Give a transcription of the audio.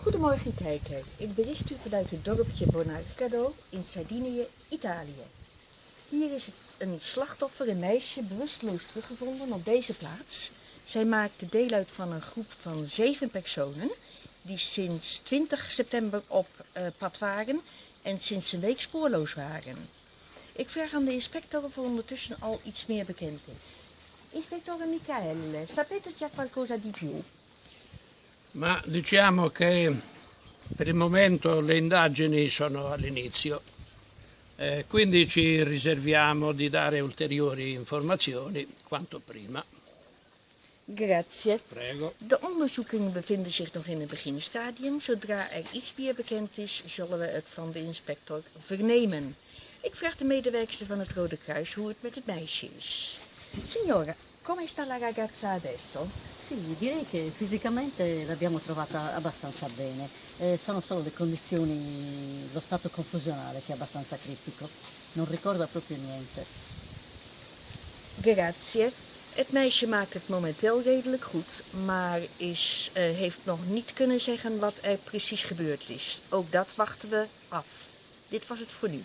Goedemorgen kijker, ik bericht u vanuit het dorpje Bonarcado in Sardinië, Italië. Hier is een slachtoffer, een meisje, bewusteloos teruggevonden op deze plaats. Zij maakte deel uit van een groep van 7 personen die sinds 20 september op pad waren en sinds een week spoorloos waren. Ik vraag aan de inspector of er ondertussen al iets meer bekend is. Inspectore Michael, sapete già qualcosa di più? Ma diciamo che per il momento le indagini sono all'inizio, quindi ci riserviamo di dare ulteriori informazioni quanto prima. Grazie. Prego. De onderzoekingen bevinden zich nog in het beginstadium. Zodra er iets meer bekend is, zullen we het van de inspector vernemen. Ik vraag de medewerkster van het Rode Kruis hoe het met het meisje is. Signora, come sta la ragazza adesso? Sì, direi che fisicamente l'abbiamo trovata abbastanza bene. Sono solo le condizioni, lo stato confusionale che è abbastanza critico. Non ricorda proprio niente. Grazie. Het meisje maakt het momenteel redelijk goed, maar heeft nog niet kunnen zeggen wat er precies gebeurd is. Ook dat wachten we af. Dit was het voor nu.